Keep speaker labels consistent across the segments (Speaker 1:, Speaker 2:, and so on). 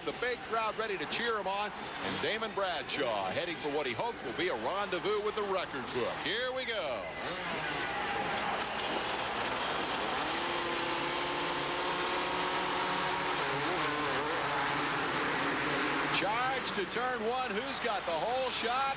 Speaker 1: the big crowd ready to cheer him on. And Damon Bradshaw heading for what he hopes will be a rendezvous with the record book. Here we go. Charge to turn one. Who's got the whole shot?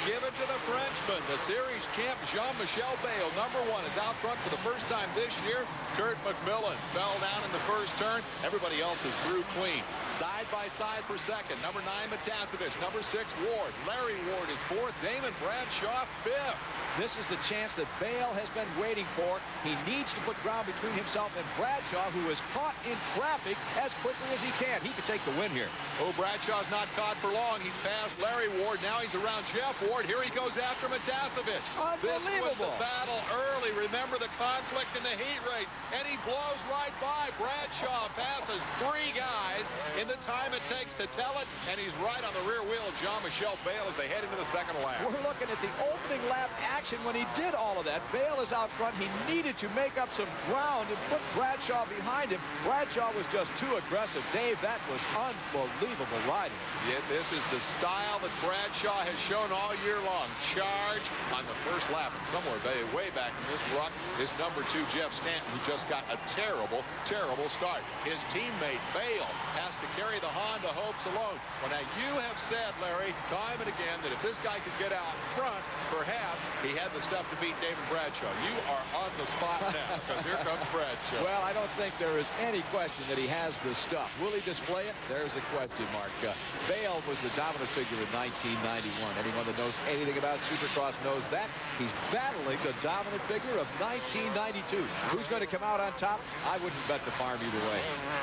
Speaker 1: Give it to the Frenchman. The series champ, Jean-Michel Bayle, #1, is out front for the first time this year. Kurt McMillan fell down in the first turn. Everybody else is through clean. Side by side for second. #9, Matasevich. #6, Ward. Larry Ward is fourth. Damon Bradshaw, fifth.
Speaker 2: This is the chance that Bayle has been waiting for. He needs to put ground between himself and Bradshaw, who is caught in traffic, as quickly as he can. He could take the win here.
Speaker 1: Oh, Bradshaw's not caught for long. He's past Larry Ward. Now he's around Jeff Ward. Here he goes after Matasevich.
Speaker 2: Unbelievable.
Speaker 1: This was the battle early. Remember the conflict in the heat race. And he blows right by. Bradshaw passes 3 guys in the time it takes to tell it. And he's right on the rear wheel of Jean-Michel Bayle as they head into the second lap.
Speaker 2: We're looking at the opening lap action when he did all of that. Bayle is out front. He needed to make up some ground and put Bradshaw behind him. Bradshaw was just too aggressive. Dave, that was unbelievable riding.
Speaker 1: Yeah, this is the style that Bradshaw has shown all year long. Charge on the first lap. And somewhere way back in this ruck is #2, Jeff Stanton, who just got a terrible, terrible start. His teammate, Bayle, has to carry the Honda hopes alone. Well, now, you have said, Larry, time and again, that if this guy could get out front, perhaps he had the stuff to beat David Bradshaw. You are on the spot now, because here comes Bradshaw.
Speaker 2: Well, I don't think there is any question that he has the stuff. Will he display it? There's a question mark. Bayle was the dominant figure in 1991. Anyone that knows anything about Supercross knows that. He's battling the dominant figure of 1992. Who's going to come out on top? I wouldn't bet the farm either way.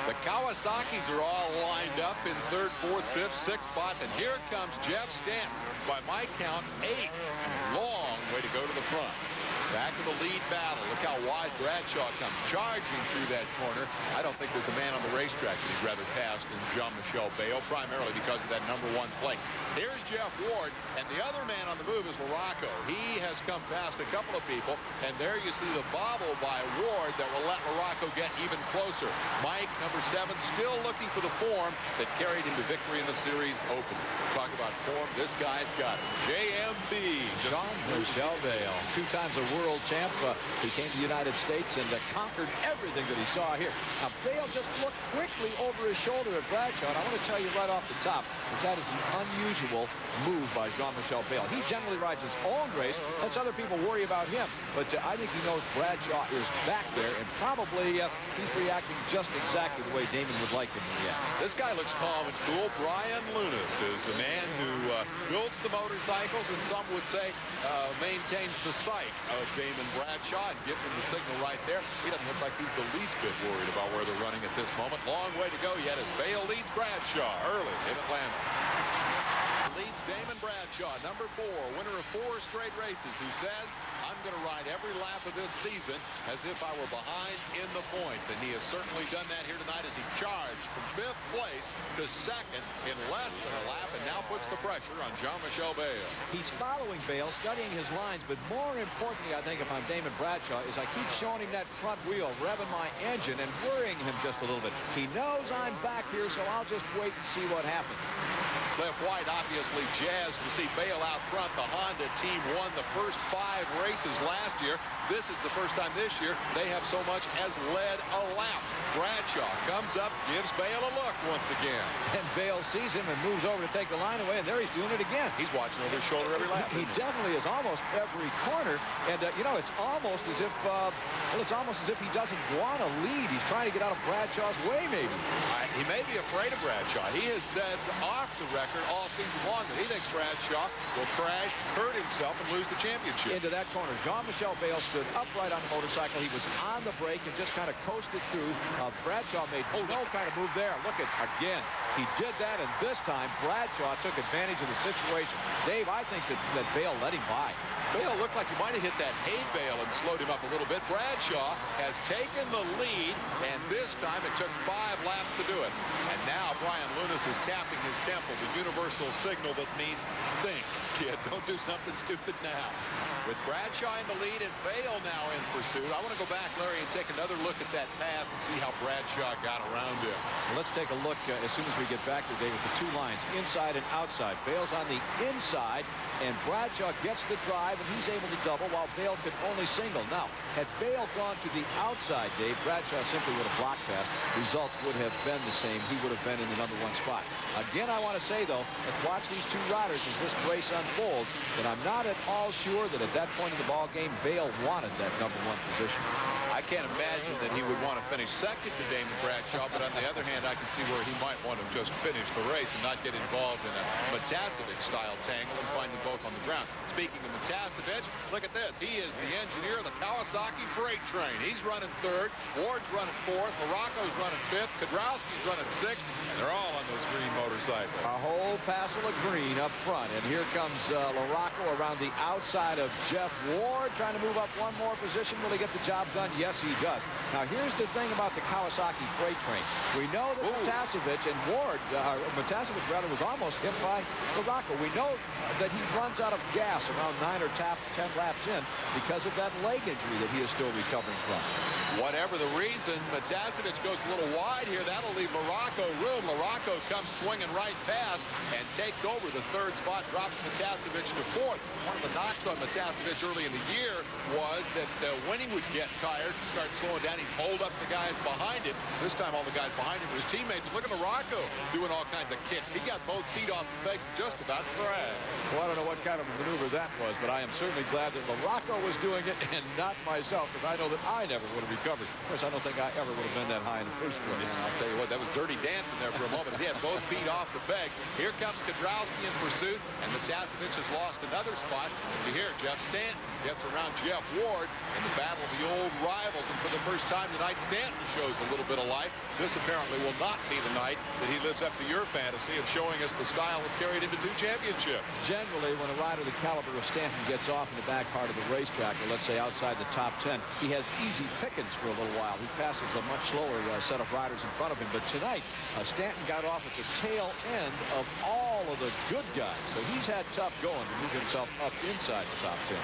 Speaker 1: The Kawasaki's are all lined up in 3rd, 4th, 5th, 6th spot. And here comes Jeff Stanton. By my count, 8. Long way to go to the front. Back to the lead battle. Look how wide Bradshaw comes charging through that corner. I don't think there's a man on the racetrack that he'd rather pass than Jean-Michel Bayle, primarily because of that #1 plate. Here's Jeff Ward, and the other man on the move is Larocco. He has come past a couple of people, and there you see the bobble by Ward that will let Larocco get even closer. Mike, #7, still looking for the form that carried him to victory in the series opener. Talk about form. This guy's got it. JMB.
Speaker 2: Jean-Michel Bayle, 2 times a world champ. He came to the United States and conquered everything that he saw here. Now, Bayle just looked quickly over his shoulder at Bradshaw, and I want to tell you right off the top that is an unusual move by Jean-Michel Bayle. He generally rides his own race, lets other people worry about him, but I think he knows Bradshaw is back there, and probably he's reacting just exactly the way Damon would like him to react.
Speaker 1: This guy looks calm and cool. Brian Lunas is the man who builds the motorcycles, and some would say maintains the psyche of Damon Bradshaw and gives him the signal right there. He doesn't look like he's the least bit worried about where they're running at this moment. Long way to go yet as Bayle leads Bradshaw early in Atlanta. Leads Damon Bradshaw, #4, winner of 4 straight races, who says, I'm going to ride every lap of this season as if I were behind in the points. And he has certainly done that here tonight as he charged from 5th place to 2nd in less than a lap, and now puts the pressure on Jean-Michel Bayle.
Speaker 2: He's following Bayle, studying his lines, but more importantly, I think, if I'm Damon Bradshaw, is I keep showing him that front wheel, revving my engine and worrying him just a little bit. He knows I'm back here, so I'll just wait and see what happens.
Speaker 1: Cliff White obviously jazzed to see Bayle out front. The Honda team won the first 5 races last year. This is the first time this year they have so much as led a lap. Bradshaw comes up, gives Bayle a look once again.
Speaker 2: And Bayle sees him and moves over to take the line away, and there he's doing it again.
Speaker 1: He's watching over his shoulder every lap.
Speaker 2: He definitely is, almost every corner. And, you know, it's almost as if, he doesn't want to lead. He's trying to get out of Bradshaw's way, maybe.
Speaker 1: He may be afraid of Bradshaw. He has said off the record all season long that he thinks Bradshaw will crash, hurt himself, and lose the championship.
Speaker 2: Into that corner, Jean-Michel Bayle stood upright on the motorcycle. He was on the brake and just kind of coasted through. Bradshaw made no kind of move there. Look at, again, he did that, and this time Bradshaw took advantage of the situation. Dave, I think that Bayle let him by.
Speaker 1: Bayle looked like he might have hit that hay bale and slowed him up a little bit. Bradshaw has taken the lead, and this time it took 5 laps to do it. And now Brian Lunas is tapping his temple, the universal signal that means think, kid. Don't do something stupid now. With Bradshaw in the lead and Vail now in pursuit. I want to go back, Larry, and take another look at that pass and see how Bradshaw got around him.
Speaker 2: Well, let's take a look as soon as we get back today with the two lines, inside and outside. Vail's on the inside, and Bradshaw gets the drive, and he's able to double while Vail could only single. Now, had Vail gone to the outside, Dave, Bradshaw simply would have blocked pass. Results would have been the same. He would have been in the number one spot. Again, I want to say, though, let's watch these two riders as this race unfolds, but I'm not at all sure that at that point in the ball game, Vail wanted that number one position.
Speaker 1: I can't imagine that he would want to finish second to Damon Bradshaw, but on the other hand, I can see where he might want to just finish the race and not get involved in a Matasevic-style tangle and find them both on the ground. Speaking of Matasevic, look at this. He is the engineer of the Kawasaki freight train. He's running third. Ward's running fourth. Morocco's running fifth. Kedrowski's running sixth. And they're all on those green motorcycles.
Speaker 2: A whole passel of green up front. And here comes Morocco around the outside of Jeff Ward, trying to move up one more position. Will he get the job done? Yes, he does. Now, here's the thing about the Kawasaki freight train. We know that Matasevic and Ward, Matasevic rather, was almost hit by Morocco. We know that he runs out of gas around 9 or 10 laps in because of that leg injury that he is still recovering from.
Speaker 1: Whatever the reason, Matasevic goes a little wide here. That'll leave Morocco room. Morocco comes swinging right past and takes over the third spot, drops Matasevic to fourth. One of the knocks on Matasevic early in the year was that when he would get tired and start slowing down, he'd hold up the guys behind him. This time, all the guys behind him were his teammates. Look at Morocco doing all kinds of kicks. He got both feet off the pegs just about crashed.
Speaker 2: Well, I don't know what kind of a maneuver that was, but I am certainly glad that Morocco was doing it and not myself, because I know that I never would have recovered. Of course, I don't think I ever would have been that high in the first place.
Speaker 1: I'll tell you what, that was dirty dancing there for a moment. He had both feet off the peg. Here comes Kedrowski in pursuit, and Matasevic has lost another spot. And you hear Jeff Stanton gets around Jeff Ward in the battle of the old rivals, and for the first time tonight, Stanton shows a little bit of life. This apparently will not be the night that he lives up to your fantasy of showing us the style that carried him to 2 championships.
Speaker 2: Generally, when a rider the caliber of Stanton gets off in the back part of the racetrack, or let's say outside the top 10, he has easy pickings for a little while. He passes a much slower set of riders in front of him. But tonight, Stanton got off at the tail end of all of the good guys. So he's had tough going to move himself up inside the top 10.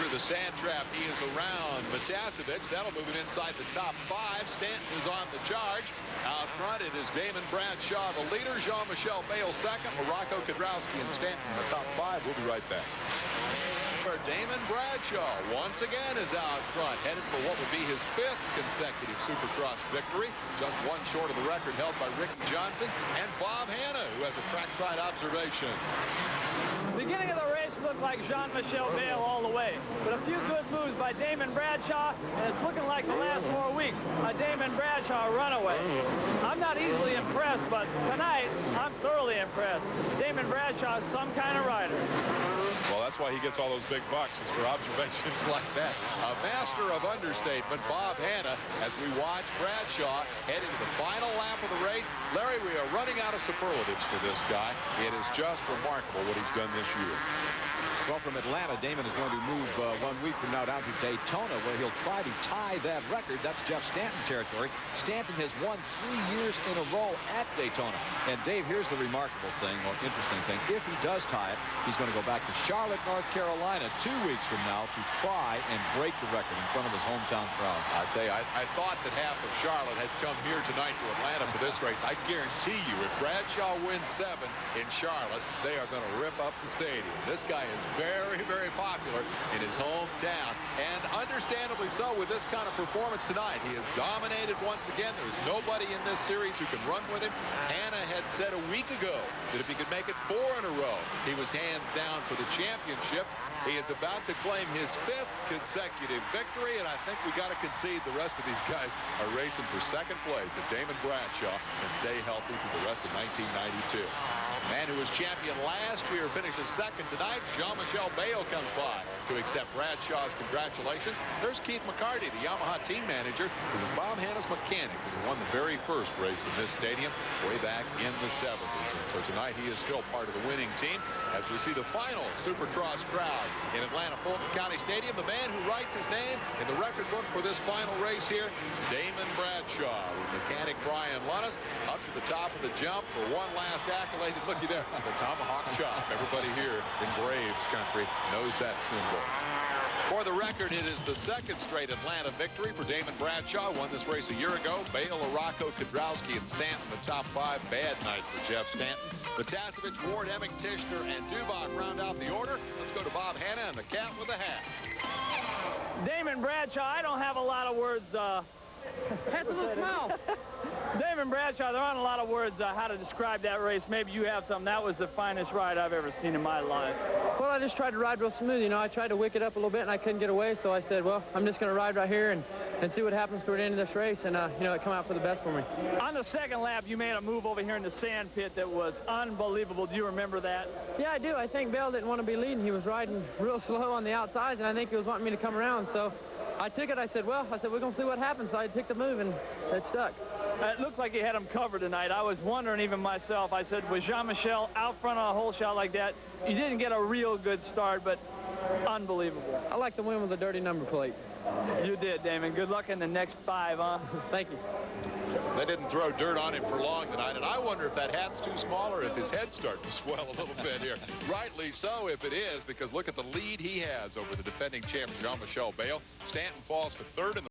Speaker 1: Through the sand trap, he is around Matasevic. That'll move it inside the top 5. Stanton is on the charge. Out front, it is Damon Bradshaw, the leader. Jean-Michel Vail second. Morocco, Kedrowski, and Stanton in the top 5. We'll be right back. For Damon Bradshaw once again is out front, headed for what would be his 5th consecutive Supercross victory, just one short of the record held by Ricky Johnson and Bob Hanna, who has a trackside observation.
Speaker 3: Beginning of the race looked like Jean-Michel Vail all the way, but a few good moves by Damon Bradshaw, and it's looking like the last 4 weeks, a Damon Bradshaw runaway. I'm not easily impressed, but tonight, I'm thoroughly impressed. Damon Bradshaw is some kind of rider.
Speaker 1: Well, that's why he gets all those big bucks. It's for observations like that. A master of understatement, Bob Hanna, as we watch Bradshaw head into the final lap of the race. Larry, we are running out of superlatives for this guy. It is just remarkable what he's done this year.
Speaker 2: Well, from Atlanta, Damon is going to move 1 week from now down to Daytona, where he'll try to tie that record. That's Jeff Stanton territory. Stanton has won 3 years in a row at Daytona. And, Dave, here's the remarkable thing, or interesting thing. If he does tie it, he's going to go back to Charlotte, North Carolina 2 weeks from now to try and break the record in front of his hometown crowd.
Speaker 1: I tell you, I thought that half of Charlotte had come here tonight to Atlanta for this race. I guarantee you, if Bradshaw wins 7 in Charlotte, they are going to rip up the stadium. This guy is very, very popular in his hometown, and understandably so with this kind of performance tonight. He has dominated once again. There's nobody in this series who can run with him. Hanna had said a week ago that if he could make it 4 in a row, he was hands down for the championship. He is about to claim his 5th consecutive victory, and I think we got to concede the rest of these guys are racing for second place if Damon Bradshaw can stay healthy for the rest of 1992. The man who was champion last year finishes second tonight. Jean-Michel Bale comes by to accept Bradshaw's congratulations. There's Keith McCarty, the Yamaha team manager, who was Bob Hanna's mechanic, who won the very first race in this stadium way back in the 70s. And so tonight he is still part of the winning team as we see the final Supercross crowd in Atlanta Fulton County Stadium. The man who writes his name in the record book for this final race here, Damon Bradshaw, with mechanic Brian Lunnis up to the top of the jump for one last accolade. Looky there, the tomahawk chop. Everybody here in Braves country knows that symbol. For the record, it is the second straight Atlanta victory for Damon Bradshaw. Won this race a year ago. Bale, Arocco, Kudrowski, and Stanton, the top 5. Bad night for Jeff Stanton. Vatasevich, Ward, Emick, Tischner, and Dubach round out the order. Let's go to Bob Hanna and the cat with the hat.
Speaker 3: Damon Bradshaw, I don't have a lot of words.
Speaker 4: Has a little smile.
Speaker 3: Damon Bradshaw, there aren't a lot of words how to describe that race. Maybe you have some. That was the finest ride I've ever seen in my life.
Speaker 4: Well, I just tried to ride real smooth. You know, I tried to wick it up a little bit, and I couldn't get away. So I said, well, I'm just going to ride right here and see what happens toward the end of this race. And, you know, it come out for the best for me.
Speaker 3: On the second lap, you made a move over here in the sand pit that was unbelievable. Do you remember that?
Speaker 4: Yeah, I do. I think Bale didn't want to be leading. He was riding real slow on the outsides, and I think he was wanting me to come around. So I took it. I said, we're going to see what happens. So I took the move, and it stuck.
Speaker 3: It looked like he had him covered tonight. I was wondering even myself. I said, with Jean-Michel out front on a hole shot like that, you didn't get a real good start, but unbelievable.
Speaker 4: I like to win with a dirty number plate.
Speaker 3: You did, Damon. Good luck in the next 5, huh?
Speaker 4: Thank you.
Speaker 1: They didn't throw dirt on him for long tonight, and I wonder if that hat's too small or if his head's starting to swell a little bit here. Rightly so if it is, because look at the lead he has over the defending champ Jean-Michel Bale. Stanton falls to third in the